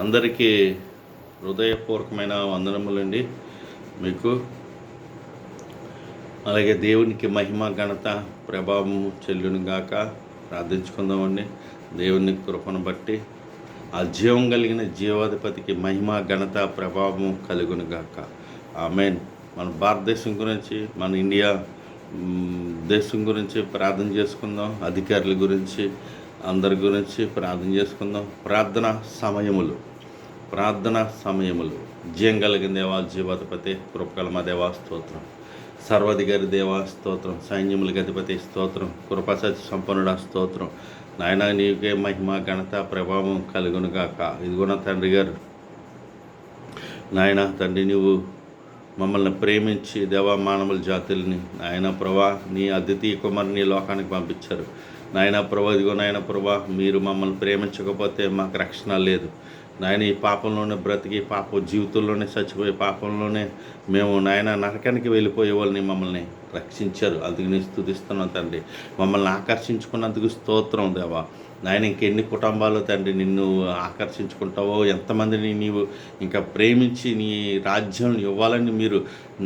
అందరికీ హృదయపూర్వకమైన వందనములండి మీకు. అలాగే దేవునికి మహిమ ఘనత ప్రభావము చెల్లును గాక. ప్రార్థించుకుందామండి. దేవుని కృపను బట్టి ఆ జీవం కలిగిన జీవాధిపతికి మహిమ ఘనత ప్రభావము కలుగును గాక. ఆమేన్. మన భారతదేశం గురించి, మన ఇండియా దేశం గురించి ప్రార్థన చేసుకుందాం. అధికారుల గురించి, అందరి గురించి ప్రార్థన చేసుకుందాం. ప్రార్థన సమయములు జీవం కలిగిన దేవా, జీవాధిపతి, కృపకల మా దేవా స్తోత్రం, సర్వాధికారి దేవా స్తోత్రం, సైన్యములకి అధిపతి స్తోత్రం, కృపాసత్య సంపన్నుడ స్తోత్రం. నాయన నీకే మహిమ ఘనత ప్రభావం కలుగునుగాక. ఇదిగోన తండ్రి గారు, నాయన తండ్రి, నీవు మమ్మల్ని ప్రేమించి దేవా మానవుల జాతుల్ని నాయన ప్రభా నీ అద్వితీయ కుమారుని లోకానికి పంపించారు. నాయన ప్రభా, ఇదిగో నాయన ప్రభా, మీరు మమ్మల్ని ప్రేమించకపోతే మాకు రక్షణ లేదు. నాయన ఈ పాపంలోనే బ్రతికి, పాప జీవితంలోనే చచ్చిపోయి, పాపంలోనే మేము నాయన నరకానికి వెళ్ళిపోయే వాళ్ళని మమ్మల్ని రక్షించారు. అందుకు నేను స్తుతిస్తున్నాను తండ్రి. మమ్మల్ని ఆకర్షించుకున్నందుకు స్తోత్రం దేవా. నాయన ఇంకెన్ని కుటుంబాలు తండ్రి నిన్ను ఆకర్షించుకుంటావో, ఎంతమందిని నీవు ఇంకా ప్రేమించి నీ రాజ్యం ఇవ్వాలని మీరు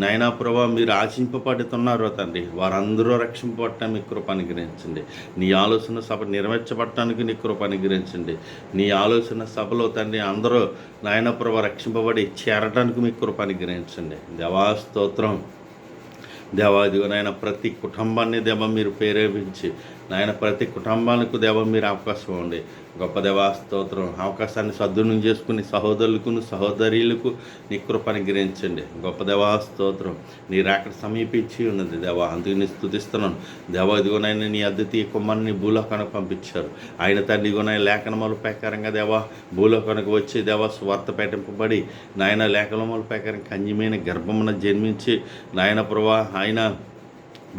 నాయనా ప్రభా మీరు ఆశింపబడుతున్నారో తండ్రి, వారందరూ రక్షింపబడటానికి మీ కృప అనుగ్రహించండి. నీ ఆలోచన సభ నెరవేర్చబడటానికి నీ కృప అనుగ్రహించండి. నీ ఆలోచన సభలో తండ్రి అందరూ నాయనా ప్రభా రక్షింపబడి చేరడానికి మీ కృప అనుగ్రహించండి. దేవా స్తోత్రం. దేవా ఇదిగో నాయన ప్రతి కుటుంబాన్ని దేవ మీరు ప్రేరేపించి నాయన ప్రతి కుటుంబానికి దేవ మీరు అవకాశం ఉండి గొప్ప దేవా స్తోత్రం. అవకాశాన్ని సద్వినియోగం చేసుకుని సహోదరులకు సహోదరులకు నీ కృప అనుగ్రహించండి. గొప్ప దేవా స్తోత్రం. నీ రాకడ సమీపించి ఉన్నది దేవా, అందుకు నీ స్తుతిస్తున్నాను దేవా. ఇదిగోనైనా నీ అద్వితీయ కుమారుని భూలోకానికి పంపించారు. ఆయన తండ్రి ఇదిగోనైనా లేఖనముల ప్రకారంగా దేవా భూలోకానికి వచ్చి దేవా స్వార్థ పెట్టింపబడి నాయన లేఖనముల ప్రకారం కన్యమైన గర్భమున జన్మించి నాయన ప్రభా ఆయన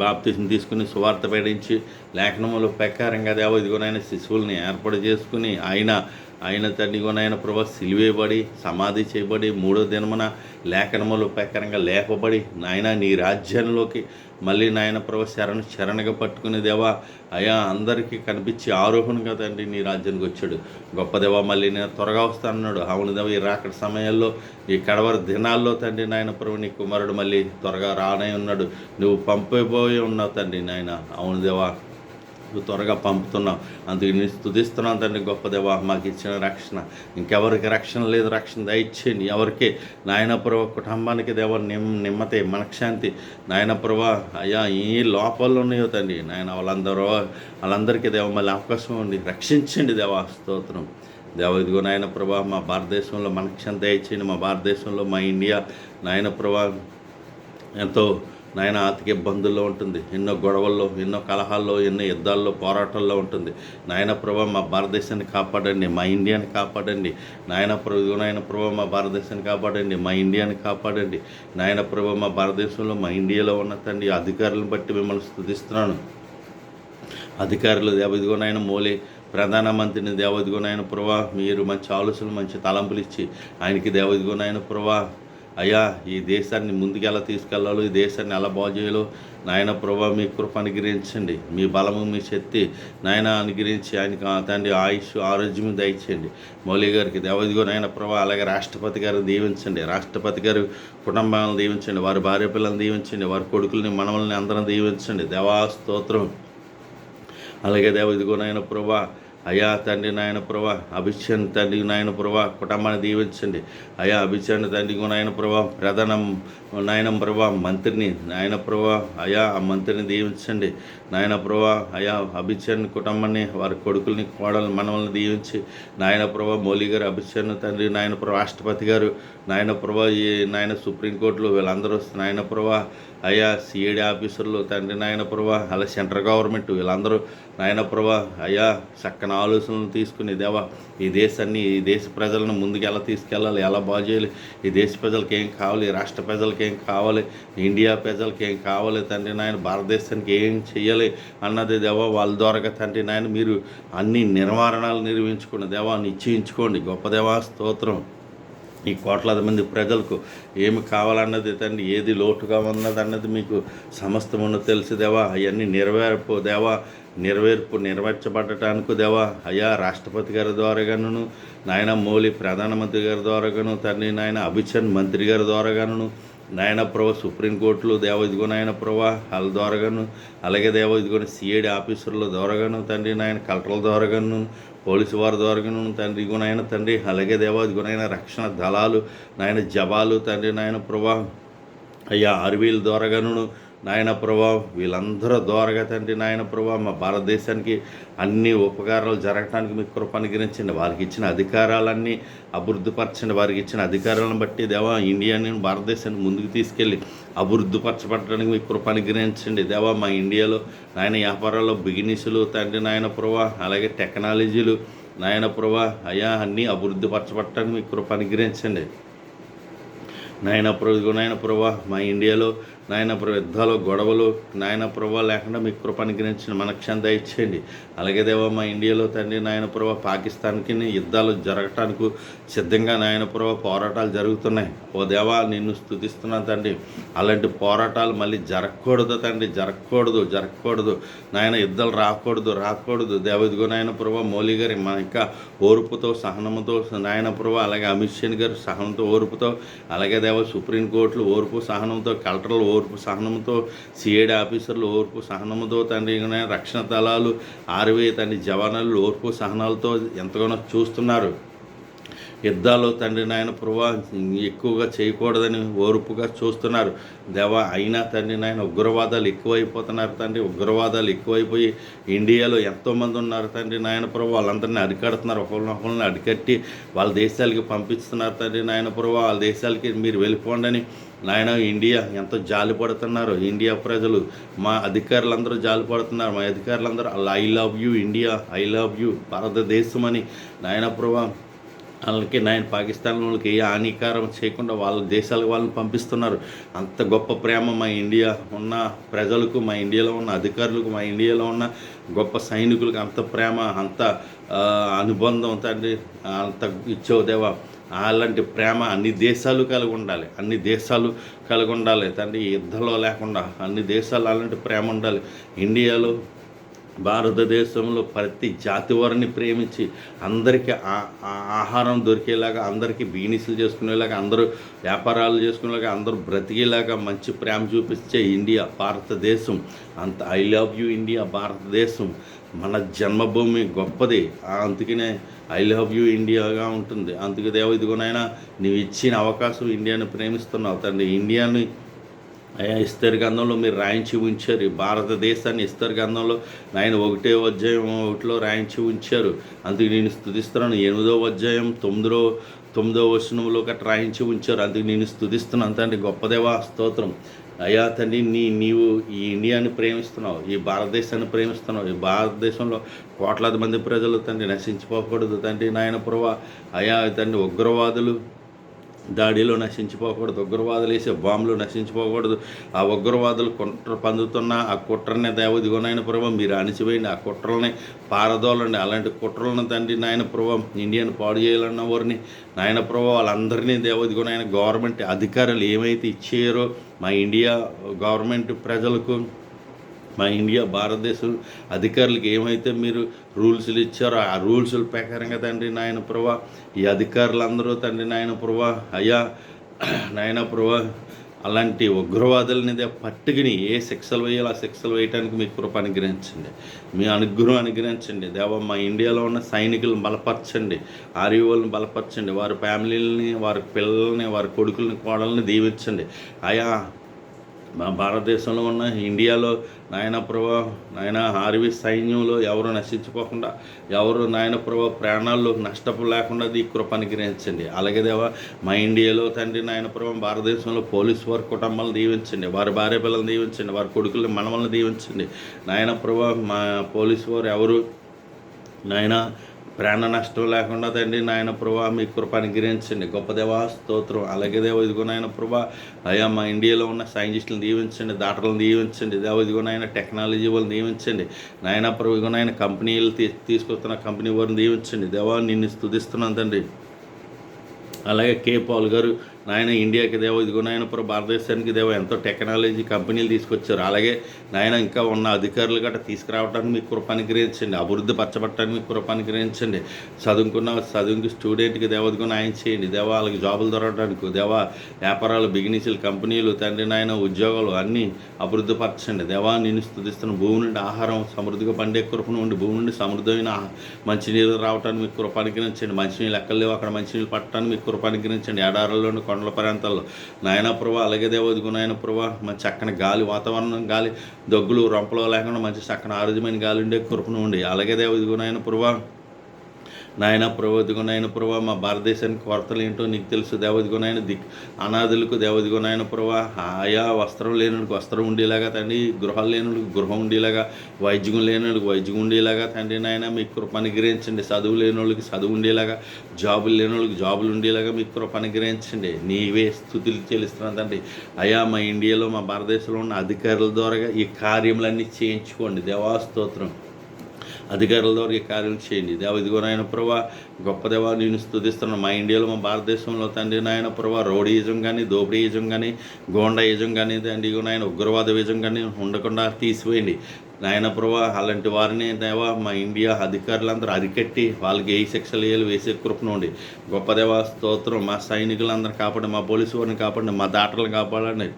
బాప్తిసం తీసుకుని సువార్త పెట్టించి లేఖనముల ప్రకారంగా దేవ ఇదిగోనైనా శిశువుల్ని ఏర్పాటు చేసుకుని ఆయన తండ్రిగోనైనా ప్రభా సిలువేయబడి సమాధి చేయబడి మూడో దినమున లేఖనముల ప్రకారంగా లేపబడి నాయన నీ రాజ్యంలోకి మళ్ళీ నాయన ప్రభా శరణగా పట్టుకునే దేవా అయా అందరికీ కనిపించి ఆరోహణగా తండ్రి నీ రాజ్యానికి వచ్చాడు. గొప్ప దేవా మళ్ళీ నేను త్వరగా వస్తానన్నాడు. అవును దేవ, ఈ రాకడ సమయాల్లో ఈ కడవరి దినాల్లో తండ్రి నాయన ప్రభు నీ కుమారుడు మళ్ళీ త్వరగా రానే ఉన్నాడు. నువ్వు పంపిపోయి ఉన్నావు తండ్రి నాయన. అవును దేవా, నువ్వు త్వరగా పంపుతున్నావు. అందుకు నేను స్తుతిస్తున్నాను తండ్రి. గొప్ప దేవా మాకు ఇచ్చిన రక్షణ ఇంకెవరికి రక్షణ లేదు. రక్షణ దయచేయండి ఎవరికి నాయన ప్రభా కుటుంబానికి దేవ నిమ్మతే మనశ్శాంతి నాయన ప్రభా అయ్యా ఈ లోపాల్లో ఉన్నాయో తండ్రి నాయన వాళ్ళందరికీ దేవ మళ్ళీ అవకాశం ఉండి రక్షించండి దేవా స్తోత్రం. దేవ ఇదిగో నాయన ప్రభా మా భారతదేశంలో మనశ్శాంతి దయచేయండి. మా భారతదేశంలో మా ఇండియా నాయన ప్రభా ఎంతో నాయన ఆర్థిక ఇబ్బందుల్లో ఉంటుంది. ఎన్నో గొడవల్లో, ఎన్నో కలహాల్లో, ఎన్నో యుద్ధాల్లో, పోరాటాల్లో ఉంటుంది. నాయన ప్రభా మా భారతదేశాన్ని కాపాడండి, మా ఇండియాని కాపాడండి. నాయన ప్రభా మా భారతదేశాన్ని కాపాడండి, మా ఇండియాని కాపాడండి. నాయన ప్రభా మా భారతదేశంలో మా ఇండియాలో ఉన్న తండ్రి అధికారులను బట్టి మిమ్మల్ని స్తుతిస్తున్నాను. అధికారులు దేవదిగోనైనా మోలే ప్రధానమంత్రిని దేవదిగోనైనా ప్రభా మీరు మంచి ఆలోచనలు మంచి తలంపులు ఇచ్చి ఆయనకి దేవదిగోనైనా ప్రభా అయ్యా ఈ దేశాన్ని ముందుకు ఎలా తీసుకెళ్ళాలో, ఈ దేశాన్ని ఎలా బాగు చేయాలో నాయన ప్రభా మీ కృప అనుగ్రహించండి. మీ బలము మీ శక్తి నాయన అనుగ్రహించి ఆయనకి తండ్రి ఆయుష్ ఆరోగ్యం దయచేయండి. మౌలి గారికి దేవదిగో నాయన ప్రభా. అలాగే రాష్ట్రపతి గారు దీవించండి. రాష్ట్రపతి గారు కుటుంబాలను దీవించండి. వారి భార్య పిల్లలను దీవించండి. వారి కొడుకుల్ని మనవల్ని అందరం దీవించండి. దేవా స్తోత్రం. అలాగే దేవదిగో నాయన ప్రభా అయా తండ్రి నాయన ప్రభా అభిషేక్ తండ్రి నాయన ప్రభా కుటుంబాన్ని దీవించండి. అయా అభిషేక్ తండ్రి నాయన ప్రభా ప్రధానం నాయన ప్రభా మంత్రిని నాయన ప్రభా అయా ఆ మంత్రిని దీవించండి. నాయన ప్రభా అయా అభిషేక్ కుటుంబాన్ని వారి కొడుకుల్ని కోడలు మనవల్ని దీవించి నాయన ప్రభా మౌలి గారు అభిషేక్ తండ్రి నాయన ప్రభా రాష్ట్రపతి గారు నాయన ప్రభా ఈ నాయన సుప్రీంకోర్టులో వీళ్ళందరూ నాయన ప్రభా అయా సిఐడి ఆఫీసర్లు తండ్రి నాయన ప్రభా అలా సెంట్రల్ గవర్నమెంట్ వీళ్ళందరూ నాయన ప్రభా అయా చక్కని ఆలోచనలు తీసుకుని దేవా ఈ దేశాన్ని ఈ దేశ ప్రజలను ముందుకు ఎలా తీసుకెళ్ళాలి, ఎలా బాగు చేయాలి, ఈ దేశ ప్రజలకి ఏం కావాలి, రాష్ట్ర ప్రజలకి ఏం కావాలి, ఇండియా ప్రజలకి ఏం కావాలి తండ్రి నాయన, భారతదేశానికి ఏం చేయాలి అన్నది దేవా వాళ్ళ ద్వారా తండ్రి నాయన మీరు అన్ని నిర్వహణలు నిర్వహించుకోండి దేవా, నిశ్చయించుకోండి. గొప్ప దేవా స్తోత్రం. ఈ కోట్లాది మంది ప్రజలకు ఏమి కావాలన్నది తండ్రి, ఏది లోటుగా ఉన్నది అన్నది మీకు సమస్తమును తెలుసు దేవా. అవన్నీ నెరవేర్పు దేవా. నెరవేర్చబడటానికి దేవా అయ్యా రాష్ట్రపతి గారి ద్వారాగాను నాయన మోలీ ప్రధానమంత్రి గారి ద్వారాగాను తండ్రి నాయన అభిచంద్ మంత్రి గారి ద్వారాగాను నాయన ప్రభా సుప్రీంకోర్టులో దేవ ఇదిగో నాయన ప్రభా వాళ్ళ ద్వారాగాను అలాగే దేవ ఇదిగోని సిఐడి ఆఫీసర్ల ద్వారాగాను తండ్రి నాయన కలెక్టర్ల ద్వారాగాను పోలీసు వారి ద్వారాగాను తండ్రి ఇదిగో నాయన తండ్రి అలాగే దేవ ఇదిగో నాయన రక్షణ దళాలు నాయన జవాలు తండ్రి నాయన ప్రభా అయ్యా ఆర్వీల ద్వారాగాను నాయన ప్రభా వీళ్ళందరూ ద్వారాగా తండ్రి నాయన ప్రభా మా భారతదేశానికి అన్ని ఉపకారాలు జరగటానికి మీకు కృప అనుగ్రహించండి. వారికి ఇచ్చిన అధికారాలన్నీ అభివృద్ధిపరచండి. వారికి ఇచ్చిన అధికారాలను బట్టి దేవా ఇండియాని భారతదేశాన్ని ముందుకు తీసుకెళ్ళి అభివృద్ధిపరచబడటానికి మీకు కృప అనుగ్రహించండి. దేవా మా ఇండియాలో నాయన వ్యాపారాల్లో బిజినెస్లు తండ్రి నాయన ప్రభా అలాగే టెక్నాలజీలు నాయన ప్రభా అయ్యా అన్నీ అభివృద్ధిపరచబడటానికి మీకు కృప అనుగ్రహించండి. నాయన ప్రభా మా ఇండియాలో నాయన యుద్ధాలు గొడవలు నాయన ప్రభా లేకుండా మీకు కృప అనుగ్రహించిన మనక్షాన్ని దయచేయండి. అలాగే దేవా మా ఇండియాలో తండ్రి నాయన ప్రభా పాకిస్తాన్కి యుద్ధాలు జరగటానికి సిద్ధంగా నాయన ప్రభా పోరాటాలు జరుగుతున్నాయి. ఓ దేవా నిన్ను స్తుతిస్తున్నాను తండ్రి. అలాంటి పోరాటాలు మళ్ళీ జరగకూడదు తండ్రి, జరగకూడదు నాయన యుద్ధాలు రాకూడదు దేవ ఇదిగో నాయన ప్రభా మోలీ గారి మా ఇంకా ఓర్పుతో సహనముతో నాయన ప్రభా అలాగే అమిత్ షా గారు సహనంతో ఓర్పుతో అలాగే దేవ సుప్రీంకోర్టులు ఓర్పు సహనంతో కలెక్టర్లు ఓర్పు సహనంతో సిఐడి ఆఫీసర్లు ఓర్పు సహనంతో తండ్రి రక్షణ దళాలు ఆర్వీ తండ్రి జవాన్లు ఓర్పు సహనాలతో ఎంతగానో చూస్తున్నారు. యుద్ధాలు తండ్రి నాయన ప్రభా ఎక్కువగా చేయకూడదని ఓర్పుగా చూస్తున్నారు దేవా. అయినా తండ్రి నాయన ఉగ్రవాదాలు ఎక్కువైపోతున్నారు తండ్రి. ఉగ్రవాదాలు ఎక్కువైపోయి ఇండియాలో ఎంతోమంది ఉన్నారు తండ్రి నాయన ప్రభా. వాళ్ళందరినీ అరికడుతున్నారు. ఒకరినొకరిని అరికట్టి వాళ్ళ దేశాలకి పంపిస్తున్నారు తండ్రి నాయన ప్రభా. వాళ్ళ దేశాలకి మీరు వెళ్ళిపోండి అని నాయన ఇండియా ఎంతో జాలి పడుతున్నారు. ఇండియా ప్రజలు మా అధికారులందరూ జాలి పడుతున్నారు. మా అధికారులందరూ I love you India, I love you భారతదేశం అని నాయన ప్రభా వాళ్ళకి నాయన పాకిస్తాన్ వాళ్ళకి ఏ హానికారం చేయకుండా వాళ్ళ దేశాలకు వాళ్ళని పంపిస్తున్నారు. అంత గొప్ప ప్రేమ మా ఇండియా ఉన్న ప్రజలకు, మా ఇండియాలో ఉన్న అధికారులకు, మా ఇండియాలో ఉన్న గొప్ప సైనికులకు అంత ప్రేమ, అంత అనుబంధం తండ్రి అంత ఇచ్చావు దేవా. అలాంటి ప్రేమ అన్ని దేశాలు కలిగి ఉండాలి తండ్రి. యుద్ధంలో లేకుండా అన్ని దేశాలు అలాంటి ప్రేమ ఉండాలి. ఇండియాలో భారతదేశంలో ప్రతి జాతి వారిని ప్రేమించి అందరికీ ఆహారం దొరికేలాగా, అందరికీ బిజినెస్లు చేసుకునేలాగా, అందరూ వ్యాపారాలు చేసుకునేలాగా, అందరూ బ్రతికేలాగా మంచి ప్రేమ చూపించే ఇండియా భారతదేశం. అంత ఐ లవ్ యూ ఇండియా భారతదేశం. మన జన్మభూమి గొప్పది. అందుకనే ఐ లవ్ యూ ఇండియాగా ఉంటుంది. అందుకే దేవ ఇదిగోనైనా నీవు ఇచ్చిన అవకాశం ఇండియాని ప్రేమిస్తున్నావు తండ్రి. ఇండియాని అయ్యా ఇస్తర్ గ్రంథంలో మీరు రాయించి ఉంచారు. భారతదేశాన్ని ఇస్తర్ గ్రంథంలో నాయన 1వ అధ్యాయం 1లో రాయించి ఉంచారు. అందుకు నేను స్తుతిస్తున్నాను. 8వ అధ్యాయం 9వ వచనంలో గట్రా రాయించి ఉంచారు. అందుకు నేను స్తుతిస్తున్నాను తండ్రి. గొప్పదేవా స్తోత్రం అయ్యా తండ్రి. నీవు ఈ ఇండియాని ప్రేమిస్తున్నావు, ఈ భారతదేశాన్ని ప్రేమిస్తున్నావు. ఈ భారతదేశంలో కోట్లాది మంది ప్రజలు తండ్రి నశించిపోకూడదు తండ్రి నాయన ప్రభా. అయ్యా తండ్రి ఉగ్రవాదులు దాడిలో నశించిపోకూడదు, ఉగ్రవాదులు వేసే బాంబులు నశించిపోకూడదు. ఆ ఉగ్రవాదులు కుట్ర పందుతున్న ఆ కుట్రని దేవదిగోనైన ప్రభావ మీరు అణిచివేయండి. ఆ కుట్రల్ని పారదోలండి. అలాంటి కుట్రలను తండ్రి నాయన ప్రభావ ఇండియాను పాడు చేయాలన్న వారిని నాయన ప్రభావ వాళ్ళందరినీ దేవదిగోనైన గవర్నమెంట్ అధికారులు ఏమైతే ఇచ్చారో మా ఇండియా గవర్నమెంట్ ప్రజలకు, మా ఇండియా భారతదేశం అధికారులకు ఏమైతే మీరు రూల్స్లు ఇచ్చారో ఆ రూల్స్ల ప్రకారంగా తండ్రి నాయన ప్రభా ఈ అధికారులందరూ తండ్రి నాయన ప్రభా అయ్యా నాయన ప్రభా అలాంటి ఉగ్రవాదులని పట్టుకుని ఏ శిక్షలు వేయాలో ఆ శిక్షలు వేయడానికి మీకు కృప అనుగ్రహించండి, మీ అనుగ్రహం అనుగ్రహించండి దేవ. మా ఇండియాలో ఉన్న సైనికులను బలపరచండి, ఆర్యూలను బలపరచండి, వారి ఫ్యామిలీలని, వారి పిల్లల్ని, వారి కొడుకులని, కోడల్ని దీవించండి. ఆయా మా భారతదేశంలో ఉన్న ఇండియాలో నాయన ప్రభా నాయన ఆర్వీ సైన్యంలో ఎవరు నశించిపోకుండా, ఎవరు నాయన ప్రభా ప్రాణాల్లో నష్టపు లేకుండా ఈ కృప అనుగ్రహించండి. అలాగే దేవా మా ఇండియాలో తండ్రి నాయన ప్రభా భారతదేశంలో పోలీసు వారి కుటుంబాలను దీవించండి, వారి భార్య పిల్లలను దీవించండి, వారి కొడుకుల్ని మనవలను దీవించండి. నాయన ప్రభా మా పోలీసు వారు ఎవరు నాయన ప్రాణ నష్టం లేకుండా తండ్రి నాయన ప్రభా మీ కృప అనుగ్రహించండి. గొప్ప దేవా స్తోత్రం. అలాగే దేవ ఇదిగో నాయన ప్రభా అయ్యా మా ఇండియాలో ఉన్న సైంటిస్టులను దీవించండి, డాక్టర్లను దీవించండి దేవ. ఇదిగో నాయన టెక్నాలజీ వాళ్ళని దీవించండి నాయన ప్రభు. ఇదిగో నాయన కంపెనీలు తీసుకొస్తున్న కంపెనీ వారిని దీవించండి దేవా. నిన్ను స్తుతిస్తున్నాను తండ్రి. అలాగే కే పాల్ గారు నాయన ఇండియాకి దేవా ఇదిగో నాయన ప్రభు భారతదేశానికి దేవా ఎంతో టెక్నాలజీ కంపెనీలు తీసుకొచ్చారు. అలాగే నాయన ఇంకా ఉన్న అధికారులు గట్రా తీసుకురావడానికి మీకు కృప అనుగ్రహించండి. అభివృద్ధి పరచబట్టడానికి మీకు కృప అనుగ్రహించండి. చదువుకి స్టూడెంట్కి దేవా ఇదిగో న్యాయం చేయండి. దేవా వాళ్ళకి జాబులు దొరకడానికి దేవా వ్యాపారాలు బిజినెస్లు కంపెనీలు తండ్రి నాయన ఉద్యోగాలు అన్నీ అభివృద్ధి పరచండి. దేవా నేను స్తుతిస్తున్న భూమి నుండి ఆహారం సమృద్ధిగా పండే కృప నుండి భూమి నుండి సమృద్ధమైన మంచినీళ్ళు రావడానికి మీకు కృప అనుగ్రహించండి. మంచినీళ్ళు ఎక్కడ లేవు అక్కడ మంచినీళ్ళు పట్టడానికి మీకు కృప అనుగ్రహించండి. ఎడారుల్లోని కొండల ప్రాంతాల్లో నాయన ప్రభా అలాగే దేవా ఇదిగో నాయన ప్రభా మంచి చక్కని గాలి వాతావరణం గాలి దగ్గులు రొంపలు లేకుండా మంచి చక్కని ఆరోగ్యమైన గాలి ఉండే కృపను ఉండి అలాగే దేవా ఇదిగో నాయన ప్రభా నాయన ప్రభు ఇదిగో నాయన ప్రభా మా భారతదేశానికి కొరతలు ఏంటో నీకు తెలుసు. దేవదిగో నాయన అనాథులకు దేవదిగో నాయన ప్రభా ఆయా వస్త్రం లేనుడికి వస్త్రం ఉండేలాగా తండ్రి, గృహాలు లేనుడికి గృహం ఉండేలాగా, వైద్యం లేనుడికి వైద్యం ఉండేలాగా తండ్రి నాయన మీ కృప అనుగ్రహించండి. చదువు లేని వాళ్ళకి చదువు ఉండేలాగా, జాబులు లేని వాళ్ళకి జాబులు ఉండేలాగా మీ కృప అనుగ్రహించండి. నీవే స్తుతులు చెల్లిస్తున్నాను తండ్రి. అయా మా ఇండియాలో మా భారతదేశంలో ఉన్న అధికారుల ద్వారా ఈ కార్యములన్నీ చేయించుకోండి. దేవా స్తోత్రం. అధికారుల ద్వారా ఈ కార్యం చేయండి. దేవ ఇదిగో నాయన ప్రభా గొప్ప దేవా నేను స్తుతిస్తున్నాను. మా ఇండియాలో మా భారతదేశంలో తండ్రి నాయన ప్రభా రౌడీయిజం కానీ దోపిడీయిజం కానీ గోండాయిజం కానీ తండ్రి ఇదిగో నాయన ఉగ్రవాద విజం కానీ ఉండకుండా తీసివేయండి నాయన ప్రభా. అలాంటి వారిని దేవా మా ఇండియా అధికారులందరూ అరికట్టి వాళ్ళకి ఏ శిక్షలు వేయాలి వేసే కృపనుండి. గొప్ప దేవా స్తోత్రం. మా సైనికులందరూ కాపాడండి, మా పోలీసు వారిని కాపాడండి, మా దాటలను కాపాడండి,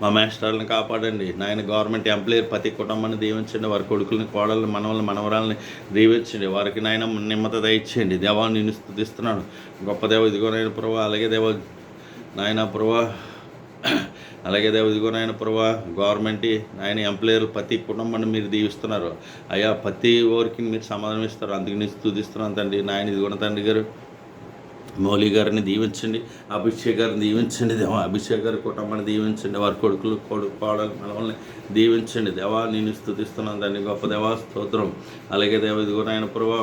మా మాస్టర్లను కాపాడండి నాయన. గవర్నమెంట్ ఎంప్లాయర్ ప్రతి కుటుంబాన్ని దీవించండి. వారి కొడుకులని కోడళ్ళని మనవల్ని మనవరాలని దీవించండి. వారికి నాయన నిమ్మత దయచేయండి. దేవా నేను స్తుతిస్తున్నాను. గొప్ప దేవ ఇదిగో నాయన ప్రభా అలాగే దేవ నాయన ప్రభా అలాగే దేవ ఇదిగో నాయన ప్రభా గవర్నమెంట్ నాయన ఎంప్లాయర్లు ప్రతి కుటుంబాన్ని మీరు దీవిస్తున్నారు. అయ్యా ప్రతి ఓరికి మీరు సమాధానం ఇస్తారు. అందుకు నేను స్తుతిస్తున్నాను తండ్రి. నాయన ఇదిగో తండ్రి గారు మౌలి గారిని దీవించండి, అభిషేక్ గారిని దీవించండి. దేవా అభిషేక్ గారి కుటుంబాన్ని దీవించండి. వారి కొడుకులు కోడలు మనల్ని దీవించండి. దేవా నేను స్తుతిస్తున్నాను దాన్ని. గొప్ప దేవా స్తోత్రం. అలాగే దేవ ఇదిగో నాయన ప్రభా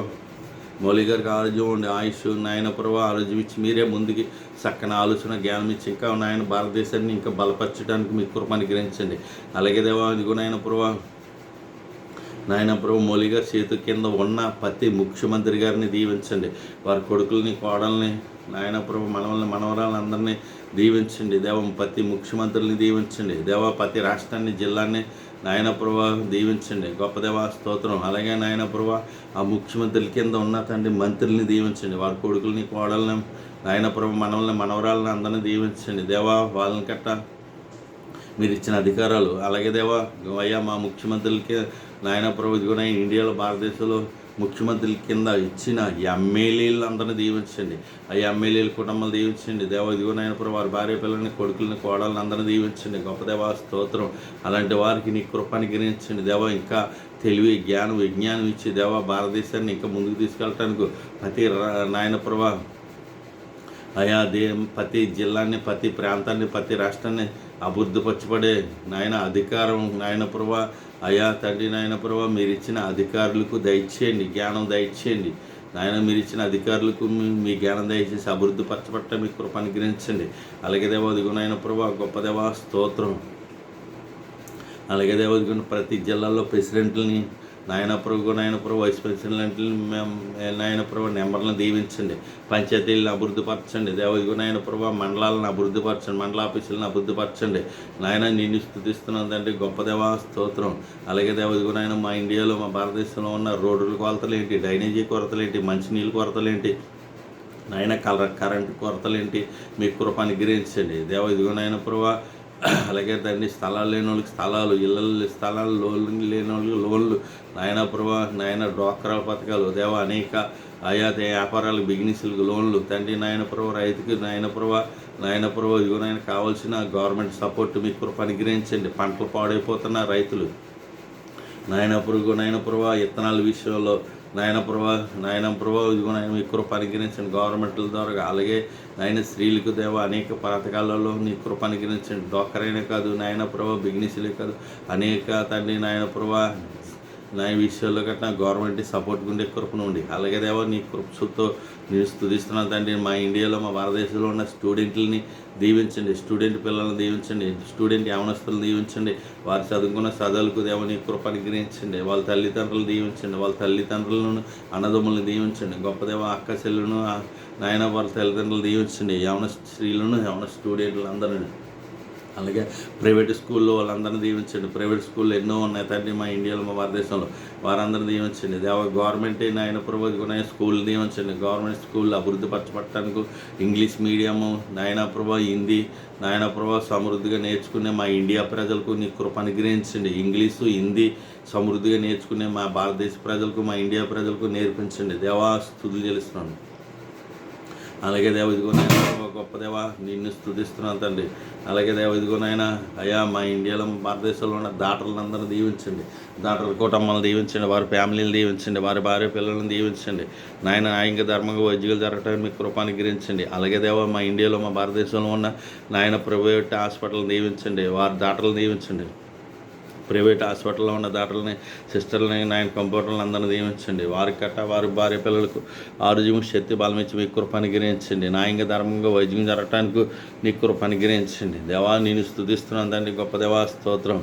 మౌలి గారికి ఆరోగ్యం ఉండి ఆయుష్ నాయన ప్రభా ఆరోగ్యం ఇచ్చి మీరే ముందుకి చక్కని ఆలోచన జ్ఞానం ఇచ్చి ఇంకా నాయన భారతదేశాన్ని ఇంకా బలపరచడానికి మీ కృప అనుగ్రహించండి. అలాగే దేవా ఇదిగో నాయన ప్రభా నాయన ప్రభు మౌలి గారి చేతు కింద ఉన్న ప్రతి ముఖ్యమంత్రి గారిని దీవించండి. వారి కొడుకుల్ని కోడల్ని నాయన ప్రభు మనవరాలను అందరినీ దీవించండి. దేవ ప్రతి ముఖ్యమంత్రుల్ని దీవించండి. దేవ ప్రతి రాష్ట్రాన్ని జిల్లాని నాయన ప్రభు దీవించండి. గొప్ప దేవా స్తోత్రం. అలాగే నాయన ప్రభు ఆ ముఖ్యమంత్రుల కింద ఉన్న తండ్రి మంత్రుల్ని దీవించండి. వారి కొడుకుల్ని కోడల్ని నాయన ప్రభు మనవరాలను అందరినీ దీవించండి. దేవా వాళ్ళని కట్ట మీరు ఇచ్చిన అధికారాలు అలాగే దేవా అయ్యా మా ముఖ్యమంత్రులకి నాయన ప్రభు ఇదిగో ఇండియాలో భారతదేశంలో ముఖ్యమంత్రుల కింద ఇచ్చిన ఎమ్మెల్యేలు అందరినీ దీవించండి. ఆ ఎమ్మెల్యేల కుటుంబాలు దీవించండి. దేవ ఇదిగో నాయన ప్రభు వారి భార్య పిల్లల్ని కొడుకులని కోడల్ని అందరినీ దీవించండి. గొప్ప దేవా స్తోత్రం. అలాంటి వారికి నీ కృప అనుగ్రహించండి. దేవ ఇంకా తెలివి జ్ఞానం విజ్ఞానం ఇచ్చి దేవ భారతదేశాన్ని ఇంకా ముందుకు తీసుకెళ్ళటానికి ప్రతి నాయన ప్రభు అయా ప్రతి జిల్లాని ప్రతి ప్రాంతాన్ని ప్రతి రాష్ట్రాన్ని అభివృద్ధిపరచబడే నాయన అధికారం నాయన ప్రభా అయా తండ్రి నాయన ప్రభా మీరు ఇచ్చిన అధికారులకు దయచేయండి, జ్ఞానం దయచేయండి నాయన. మీరు ఇచ్చిన అధికారులకు మీ జ్ఞానం దయచేసి అభివృద్ధి పరచబట్ట మీ కృప అనుగ్రహించండి. అలాగే దేవా ఇదిగో నాయన ప్రభా గొప్ప దేవా స్తోత్రం. అలాగే దేవా ఇదిగో ప్రతి జిల్లాలో ప్రెసిడెంట్లని నాయన ప్రభు వైస్ ప్రెసిడెంట్ని మేము నాయన ప్రభు నెంబర్లను దీవించండి. పంచాయతీలను అభివృద్ధిపరచండి. దేవ ఇదిగో నాయన ప్రభు మండలాలను అభివృద్ధిపరచండి, మండల ఆఫీసులను అభివృద్ధిపరచండి. నాయన నేను స్తుతిస్తున్నానంటే గొప్ప దేవా స్తోత్రం. అలాగే దేవ ఇదిగో నాయన మా ఇండియాలో మా భారతదేశంలో ఉన్న రోడ్ల కొరతలు ఏంటి, డ్రైనేజీ కొరతలు ఏంటి, మంచినీళ్ళ కొరతలు ఏంటి నాయన, కరెంటు కొరతలు ఏంటి మీ కృప అనుగ్రహించండి. దేవ ఇదిగో నాయన ప్రభు అలాగే తండ్రి స్థలాలు లేని వాళ్ళకి స్థలాలు, స్థలాలు లోన్లు లేని వాళ్ళకి లోన్లు నాయన ప్రభా నాయన డ్వాక్రా పథకాలు దేవ అనేక ఆయా వ్యాపారాలకు బిజినెస్లకు లోన్లు తండ్రి నాయన ప్రభా రైతుకి నాయన ప్రభా ఇదిగో నాయన కావాల్సిన గవర్నమెంట్ సపోర్ట్ మీ కృప అనుగ్రహించండి. పంటలు పాడైపోతున్న రైతులు నాయన ప్రభా విత్తనాల విషయంలో నాయన ప్రభా ఇదిగో నాయన మీ కృప అనుగ్రహించండి గవర్నమెంట్ల ద్వారా. అలాగే నాయన స్త్రీలకు దేవ అనేక పథకాలలో నీ కృప అనుగ్రహించండి. డోకరైనా కాదు నాయన ప్రభా బిజినెస్లే కాదు అనేక తండ్రి నాయన ప్రభా నా ఈ విషయాల్లో గట్రా గవర్నమెంట్ సపోర్ట్ ఉండే కృపను ఉండి, అలాగే దేవా నీ కృపతో నేను స్తుతిస్తున్నాను తండ్రి. మా ఇండియాలో మా భారతదేశంలో ఉన్న స్టూడెంట్లని దీవించండి, స్టూడెంట్ పిల్లల్ని దీవించండి, స్టూడెంట్ యవనస్తులను దీవించండి. వారు చదువుకున్న చదువులకు దేవ నీ కృప అనుగ్రహించండి. వాళ్ళ తల్లిదండ్రులు దీవించండి, వాళ్ళ తల్లిదండ్రులను అన్నదమ్ములను దీవించండి. గొప్ప దేవ అక్క చెల్లెలను నాయన వాళ్ళ తల్లిదండ్రులు దీవించండి. యవన స్త్రీలను యవన స్టూడెంట్లు అందరినీ, అలాగే ప్రైవేట్ స్కూల్లో వాళ్ళందరినీ దీవించండి. ప్రైవేట్ స్కూళ్ళు ఎన్నో ఉన్నాయి తండ్రి మా ఇండియాలో మా భారతదేశంలో, వారందరినీ దీవించండి. దేవ గవర్నమెంట్ నాయన ప్రభు స్కూల్ దీవించండి. గవర్నమెంట్ స్కూల్ అభివృద్ధి పరచబట్టడానికి ఇంగ్లీష్ మీడియము నాయన ప్రభు, హిందీ నాయన ప్రభు సమృద్ధిగా నేర్చుకునే మా ఇండియా ప్రజలకు నీ కృప అనుగ్రహించండి. ఇంగ్లీషు హిందీ సమృద్ధిగా నేర్చుకునే మా భారతదేశ ప్రజలకు మా ఇండియా ప్రజలకు నేర్పించండి. దేవా స్తుతులు చెల్లిస్తున్నాను. అలాగే దేవ ఇదిగోనైనా గొప్ప దేవ నిన్ను స్తుతిస్తున్నాను తండ్రి. అలాగే దేవ ఇదిగోనైనా అయ్యా మా ఇండియాలో భారతదేశంలో ఉన్న దాటలందరినీ దీవించండి. దాటల కుటుంబాలను దీవించండి, వారి ఫ్యామిలీని దీవించండి, వారి భార్య పిల్లలను దీవించండి. నాయన న్యాయంగా ధర్మంగా వైద్యులు జరగటానికి మీ కృపాన్ని గురించండి. అలాగే దేవ మా ఇండియాలో మా భారతదేశంలో ఉన్న నాయన ప్రైవేట్ హాస్పిటల్ దీవించండి, వారి దాటలు దీవించండి. ప్రైవేట్ హాస్పిటల్లో ఉన్న డాక్టర్లని సిస్టర్లని నాయన కంప్యూటర్లను అందరినీ దీవించండి. వారికి కట్ట వారి భార్య పిల్లలకు ఆరోగ్యం శక్తి బలం ఇచ్చి మీ కృప అనుగ్రహించండి. న్యాయంగా ధర్మంగా వైద్యం జరగటానికి నీ కృప అనుగ్రహించండి. దేవా నేను స్తుతిస్తున్నాను తండ్రి. గొప్ప దేవా స్తోత్రం.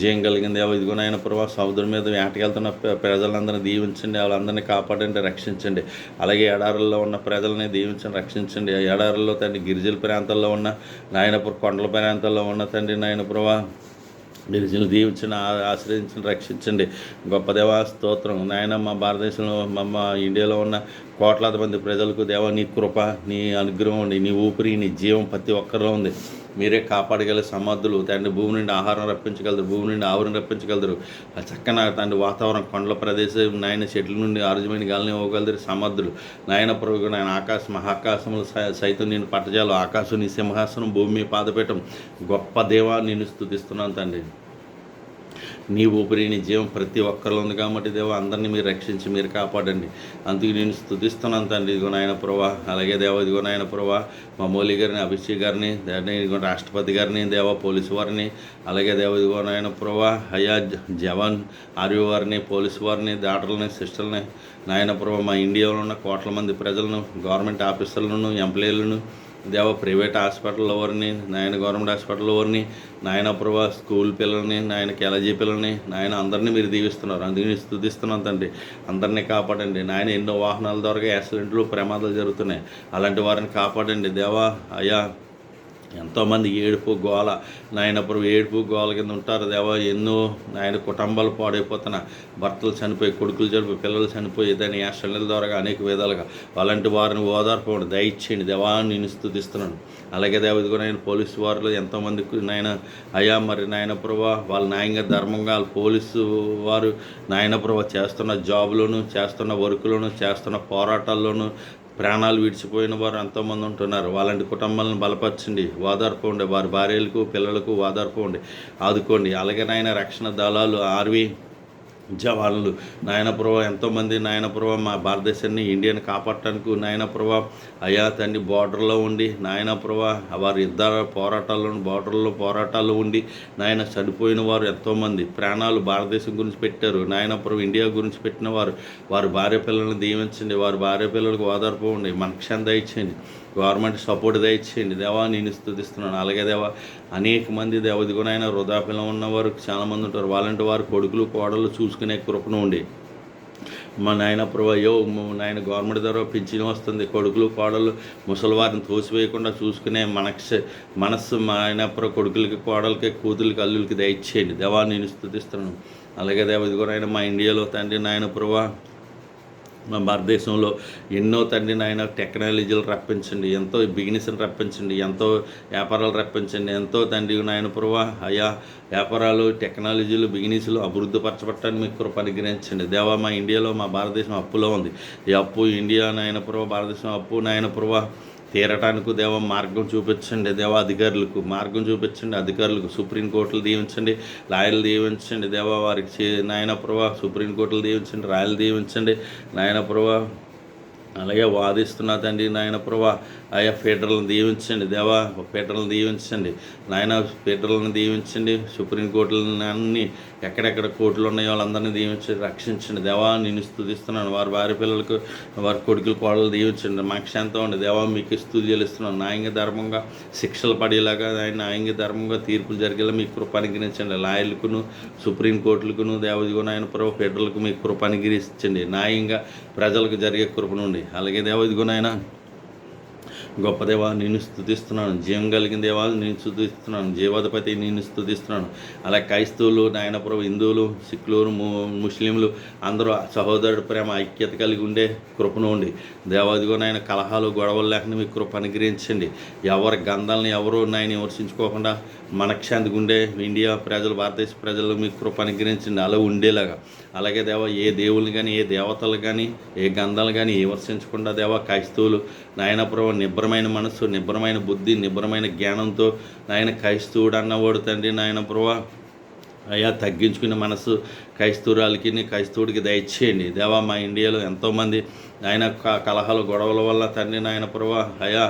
జయం కలిగిన దేవ ఇదిగోనైనా ప్రభావ సముద్రం మీద వేటకెళ్తున్న ప్రజలందరినీ దీవించండి, వాళ్ళందరినీ కాపాడండి, రక్షించండి. అలాగే ఎడారుల్లో ఉన్న ప్రజలని దీవించండి, రక్షించండి. ఎడారుల్లో తండ్రి గిరిజల ప్రాంతాల్లో ఉన్న నాయనపుర కొండల ప్రాంతాల్లో ఉన్న తండ్రి నాయన ప్రభావ గిరిజనులు దీవించండి, ఆశ్రయించండి, రక్షించండి. గొప్ప దేవా స్తోత్రం. నాయన మా భారతదేశంలో మా ఇండియాలో ఉన్న కోట్లాది మంది ప్రజలకు దేవా నీ కృప నీ అనుగ్రహం ఉండి, నీ ఊపిరి నీ జీవం ప్రతి ఒక్కరిలో ఉంది. మీరే కాపాడగల సమర్థులు తండ్రి. భూమి నుండి ఆహారం రప్పించగలరు, భూమి నుండి ఆవులను రప్పించగలరు. చక్కన తండ్రి వాతావరణం కొండల ప్రదేశం నాయన చెట్ల నుండి ఆరోగ్యమైన గాలిని ఇవ్వగలరు సమర్థులు. నాయన ప్రభు నాయన మహాకాశములు సైతం నేను పట్టజాలు, ఆకాశం నీ సింహాసనం, భూమి పాదపీఠం. గొప్ప దేవా నేను స్తుతిస్తున్నాను తండ్రి. నీ ఊపిరి నీ జీవం ప్రతి ఒక్కరిలో ఉంది కాబట్టి దేవా అందరినీ మీరు రక్షించి మీరు కాపాడండి. అందుకు నేను స్తుతిస్తున్నాను తండ్రి. ఇదిగో నాయన ప్రభా. అలాగే దేవ ఇదిగో నాయన ప్రభా మా మౌలి గారిని, అభిషేక్ గారిని, ఇదిగో రాష్ట్రపతి గారిని, దేవ పోలీసు వారిని, అలాగే దేవ ఇదిగో నాయన ప్రభా అయ్యా జవాన్ ఆర్మీ వారిని, పోలీసు వారిని, డాక్టర్లని, సిస్టర్లని నాయన ప్రభా మా ఇండియాలో ఉన్న కోట్ల మంది ప్రజలను, గవర్నమెంట్ ఆఫీసర్లను, ఎంప్లాయీలను దేవ ప్రైవేట్ హాస్పిటల్లో వారిని, నాయన గవర్నమెంట్ హాస్పిటల్లో వారిని, నాయన ప్రభా స్కూల్ పిల్లల్ని, నాయన కాలేజీ పిల్లల్ని, నాయన అందరినీ మీరు దీవిస్తున్నారు. అందుకని స్తుతిస్తున్నాను తండ్రి. అందరినీ కాపాడండి నాయన. ఎన్నో వాహనాల ద్వారా యాక్సిడెంట్లు ప్రమాదాలు జరుగుతున్నాయి, అలాంటి వారిని కాపాడండి దేవా. అయ్యా ఎంతోమంది ఏడుపు గోల నాయన ప్రభు ఏడుపు గోల కింద ఉంటారు దేవా. ఎన్నో నాయన కుటుంబాలు పాడైపోతున్న, భర్తలు చనిపోయి, కొడుకులు చనిపోయి, పిల్లలు చనిపోయి దాని యాక్సిడెంట్ల ద్వారా అనేక విధాలుగా అలాంటి వారిని ఓదార్పండి, దయచేయండి దేవా. నేను స్తుతిస్తున్నాను. అలాగే దేవ ఇదిగో నాయన పోలీసు వారిలో ఎంతోమందికి నాయన అయ్యా మరి నాయన ప్రభా వాళ్ళ న్యాయంగా ధర్మంగా పోలీసు వారు నాయన ప్రభా చేస్తున్న జాబులోను, చేస్తున్న వర్కులోను, చేస్తున్న పోరాటాల్లోనూ ప్రాణాలు విడిచిపోయిన వారు ఎంతోమంది ఉంటున్నారు. వాళ్ళంటి కుటుంబాలను బలపరచండి, ఓదార్పండి. వారి భార్యలకు పిల్లలకు ఓదార్పండి, ఆదుకోండి. అలాగే నాయన రక్షణ దళాలు, ఆర్మీ జవాన్లు నాయన ప్రభా ఎంతోమంది నాయన ప్రభా మా భారతదేశాన్ని ఇండియాని కాపాడటానికి నాయన ప్రభా అయ్యా తండ్రి బార్డర్లో ఉండి నాయన ప్రభా వారి యుద్ధాల బార్డర్లో పోరాటాలు ఉండి నాయన చనిపోయిన వారు ఎంతోమంది ప్రాణాలు భారతదేశం గురించి పెట్టారు. నాయన ప్రభు ఇండియా గురించి పెట్టిన వారి భార్య పిల్లలను దీవించండి, వారి భార్య పిల్లలకు ఓదార్పు ఉండి, మనక్షాన్ని దయచేయండి, గవర్నమెంట్ సపోర్ట్ దయచేయండి దేవా. నేను స్తుతిస్తున్నాను. అలాగే దేవా అనేక మంది దేవ ఇదిగోనైనా వృద్ధాప్యంలో ఉన్నవారు చాలామంది ఉంటారు. వాళ్ళంటి వారు కొడుకులు కోడలు చూసుకునే కృపను ఉండి మా నాయన ప్రభా నాయన గవర్నమెంట్ ద్వారా పింఛన్ వస్తుంది, కొడుకులు కోడలు ముసలివారిని తోసివేయకుండా చూసుకునే మనస్సు మా ఆయన కొడుకులకి కోడలకి కూతురికి అల్లులకి దయచేయండి దేవా. నేను స్తుతిస్తున్నాను. అలాగే దేవ ఇదిగోనైనా మా ఇండియాలో తండ్రి నాయన ప్రభా మా భారతదేశంలో ఎన్నో తండ్రి నాయన టెక్నాలజీలు రప్పించండి, ఎంతో బిజినెస్ని రప్పించండి, ఎంతో వ్యాపారాలు రప్పించండి, ఎంతో తండ్రి నాయన ప్రభా అయా వ్యాపారాలు, టెక్నాలజీలు, బిజినెస్లు అభివృద్ధి పరచబట్టడానికి మీకు కృప అనుగ్రహించండి దేవా. మా ఇండియాలో మా భారతదేశం అప్పులో ఉంది. ఈ అప్పు ఇండియా నాయన ప్రభా భారతదేశం అప్పు నాయన ప్రభా తీరటానికి దేవ మార్గం చూపించండి దేవ. అధికారులకు మార్గం చూపించండి, అధికారులకు సుప్రీంకోర్టులు దీవించండి, లాయర్లు దీవించండి దేవ. వారికి నాయన ప్రభా సుప్రీంకోర్టులు దీవించండి, రాయలు దీవించండి నాయన ప్రభా. అలాగే వాదిస్తున్నా తండ్రి నాయన ప్రభా ఆయా ఫీడర్లను దీవించండి దేవా, ఫీడర్లను దీవించండి నాయన, ఫీడర్లను దీవించండి. సుప్రీంకోర్టులను అన్ని ఎక్కడెక్కడ కోర్టులు ఉన్నాయో వాళ్ళందరినీ దీవించండి, రక్షించండి దేవా. నేను స్తుతిస్తున్నాను. వారి భార్య పిల్లలకు, వారి కొడుకులు కోడలు దీవించండి. మాకు శాంతం ఉండి దేవా, మీకు స్తుతి చెల్లిస్తున్నాను. న్యాయంగా ధర్మంగా శిక్షలు పడేలాగా ఆయన న్యాయంగా ధర్మంగా తీర్పులు జరిగేలా మీ కృప అనుగ్రహించండి. లాయర్లకును సుప్రీంకోర్టులకును దేవదిగో నాయన ప్రభు ఫెడరల్కు మీ కృప అనుగ్రహించండి. న్యాయంగా ప్రజలకు జరిగే కృప నుండి. అలాగే దేవదిగో నాయన గొప్ప దేవా నేను స్తుతిస్తున్నాను. జీవం కలిగిన దేవాలు నేను స్తుతిస్తున్నాను. జీవాధిపతి నేను స్తుతిస్తున్నాను. అలా క్రైస్తవులు నాయన ప్రభు, హిందువులు, సిక్కులు, ముస్లింలు అందరూ సహోదరుడు ప్రేమ ఐక్యత కలిగి ఉండే కృపను ఉండి దేవాదిగో నాయన కలహాలు గొడవలు లేకుండా మీ కృప అనుగ్రహించండి. ఎవరి గంధాలని ఎవరు నాయన విమర్శించుకోకుండా మనశ్శాంతిగా ఉండే ఇండియా ప్రజలు, భారతదేశ ప్రజలు మీ కృప అనుగ్రహించండి అలా ఉండేలాగా. అలాగే దేవా ఏ దేవుళ్ళు కానీ ఏ దేవతలు కానీ ఏ గంధాలు కానీ విమర్శించకుండా దేవా క్రైస్తవులు నాయన ప్రభు నిబ్బరమైన మనస్సు, నిబ్బరమైన బుద్ధి, నిబ్బరమైన జ్ఞానంతో నాయన క్రైస్తవుడు అన్నవాడు తండ్రి నాయన ప్రభు అయ్యా తగ్గించుకునే మనసు క్రైస్తవురాలకి క్రైస్తవుడికి దయచేయండి దేవా. మా ఇండియాలో ఎంతోమంది ఆయన కలహాలు గొడవల వల్ల తండ్రి నాయన ప్రభు అయ్యా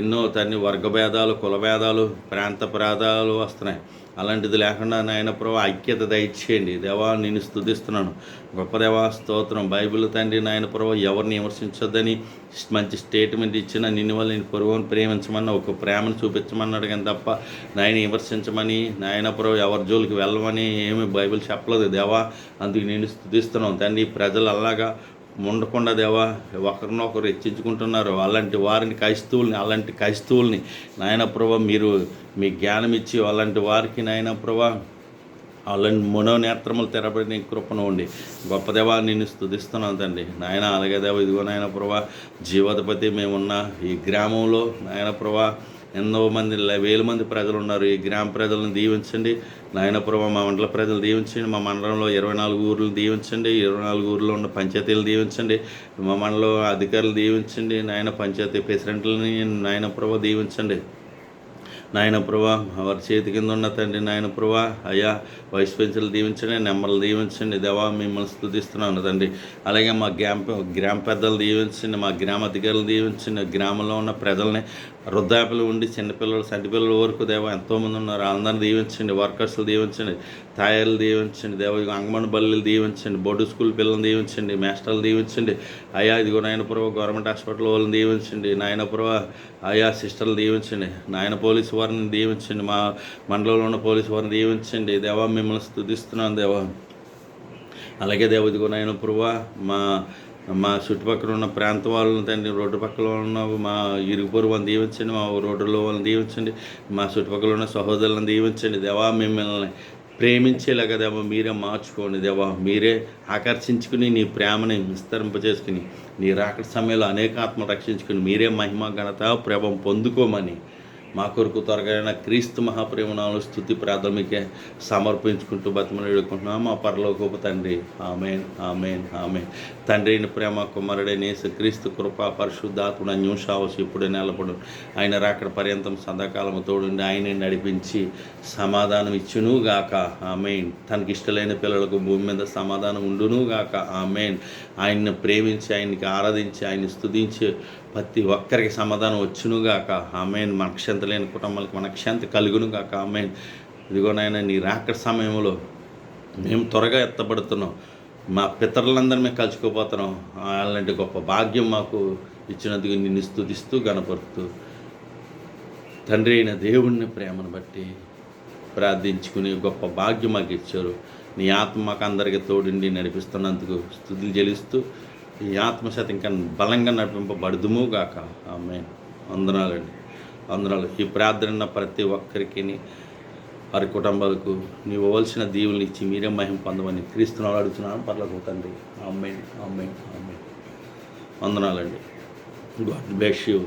ఎన్నో తండ్రి వర్గభేదాలు, కులభేదాలు, ప్రాంత భేదాలు వస్తున్నాయి. అలాంటిది లేకుండా నాయన ప్రభు ఐక్యత దయచేయండి దేవా. నేను స్తుతిస్తున్నాను. గొప్ప దేవా స్తోత్రం. బైబిల్ తండ్రి నాయన ప్రభు ఎవరిని విమర్శించొద్దని మంచి స్టేట్మెంట్ ఇచ్చిన నిన్ను వల్ల నేను పొరుగుని ప్రేమించమన్న ఒక ప్రేమను చూపించమన్నాడు కానీ తప్ప నాయన విమర్శించమని నాయన ప్రభు ఎవరి జోలికి వెళ్ళమని ఏమి బైబిల్ చెప్పలేదు దేవా. అందుకు నేను స్తుతిస్తున్నాను తండ్రి. ప్రజలు అలాగా ఉండకుండా దేవా ఒకరినొకరు హెచ్చించుకుంటున్నారు. అలాంటి వారిని అలాంటి క్రైస్తవుల్ని నాయన ప్రభు మీరు మీ జ్ఞానం ఇచ్చి అలాంటి వారికి నాయన ప్రభు అలాంటి మనోనేత్రములు తెరబడిన కృపను ఉండి గొప్ప దేవా నిన్ను స్తుతిస్తున్నాను తండ్రి నాయన. అలాగే దేవా ఇదిగో నాయన ప్రభు జీవాధిపతి మేమున్న ఈ గ్రామంలో నాయన ప్రభు ఎన్నో మంది వేల మంది ప్రజలు ఉన్నారు. ఈ గ్రామ ప్రజలను దీవించండి నాయన ప్రభు. మా మండల ప్రజలు దీవించండి. మా మండలంలో 24 ఊర్లు దీవించండి. 24 ఊర్లో ఉన్న పంచాయతీలు దీవించండి. మా మండలం అధికారులు దీవించండి నాయన. పంచాయతీ ప్రెసిడెంట్లని నాయన ప్రభు దీవించండి నాయన ప్రభా. వారి చేతి కింద ఉన్న తండ్రి నాయన ప్రభా అయ్యా వైస్ ప్రిన్సిపల్ దీవించండి, నెంబర్లు దీవించండి దేవా. మిమ్మల్ని స్తుతిస్తున్నాను తండ్రి. అలాగే మా గ్రామ పెద్దలు దీవించండి, మా గ్రామ అధికారులు దీవించండి. గ్రామంలో ఉన్న ప్రజల్ని వృద్ధాపులు ఉండి చిన్నపిల్లలు సంటిపిల్లల వరకు దేవా ఎంతోమంది ఉన్నారు. అందరిని దీవించండి. వర్కర్స్లు దీవించండి, తాయర్లు దీవించండి దేవ. అంగన్వాడీ బల్లీలు దీవించండి, బోర్డు స్కూల్ పిల్లల్ని దీవించండి, మాస్టర్లు దీవించండి అయ్యా. ఇదిగో నాయన ప్రభు గవర్నమెంట్ హాస్పిటల్ వాళ్ళని దీవించండి నాయన ప్రభు అయ్యా. సిస్టర్లు దీవించండి నాయన. పోలీసు వారిని దీవించండి, మా మండలంలో ఉన్న పోలీసు వారిని దీవించండి దేవా. మిమ్మల్ని స్తుతిస్తున్నాను దేవా. అలాగే దేవ ఇదిగో నాయన ప్రభు మా చుట్టుపక్కల ఉన్న ప్రాంత వాళ్ళని తండ్రి, రోడ్డు పక్కల ఉన్న మా ఇరుగు పొరుగు వాళ్ళని దీవించండి, మా రోడ్డులో వాళ్ళని దీవించండి, మా చుట్టుపక్కల ఉన్న సహోదరులను దీవించండి దేవా. మిమ్మల్ని ప్రేమించేలాగా దేవా మీరే మార్చుకోండి దేవా. మీరే ఆకర్షించుకుని నీ ప్రేమని విస్తరింపజేసుకుని నీ రాకడ సమయంలో అనేక ఆత్మ రక్షించుకుని మీరే మహిమ ఘనత ప్రభం పొందుకోమని మా కొరకు త్వరగా క్రీస్తు మహాప్రేమనాలు స్తుతి ప్రాథమికే సమర్పించుకుంటూ బతిమలు వేడుకుంటున్నాం మా పరలోకపు తండ్రి. ఆమేన్ ఆమేన్ ఆమేన్. తండ్రి అయిన ప్రేమ కుమారుడైన యేసు క్రీస్తు కృప పరిశుద్ధాత్మ న్యూషావసి ఇప్పుడు నిలబడు. ఆయన రాకడ పర్యంతం సదాకాలము తోడుండి ఆయన నడిపించి సమాధానం ఇచ్చును గాక. ఆమేన్. తనకి ఇష్టలైన పిల్లలకు భూమి మీద సమాధానం ఉండును గాక. ఆమేన్. ఆయన్ని ప్రేమించి ఆయన్ని ఆరాధించి ఆయన్ని స్తుతించి ప్రతి ఒక్కరికి సమాధానం వచ్చునుగాక. ఆమేన్. మనశ్శాంతి లేని కుటుంబాలకు మనశ్శాంతి కలుగునుగాక. ఆమేన్. ఇదిగోనైనా నీ రాకడ సమయంలో మేము త్వరగా ఎత్తబడుతున్నాం. మా పితరులందరూ మేము కలుసుకోపోతున్నాం. అలాంటి గొప్ప భాగ్యం మాకు ఇచ్చినందుకు నిన్ను స్తుతిస్తూ గణపరుస్తూ తండ్రి అయిన దేవుడిని ప్రేమను బట్టి ప్రార్థించుకుని గొప్ప భాగ్యం మాకు ఇచ్చారు. నీ ఆత్మ మాకు అందరికీ తోడుండి నడిపిస్తున్నందుకు స్తుతులు చెల్లిస్తూ ఈ ఆత్మశాతం ఇంకా బలంగా నడిపింపబడుదుము గాక. ఆమేన్. వందనాలండి, వందనాలు. ఈ ప్రార్థన ప్రతి ఒక్కరికి వారి కుటుంబాలకు నీవు ఇవ్వాల్సిన దీవుల్ని ఇచ్చి మీరే మహిమ పొందమని క్రీస్తునాలు అడుగుతున్నాను పర్లకు తండ్రి. ఆమేన్ ఆమేన్ ఆమేన్. వందనాలండి. God bless you.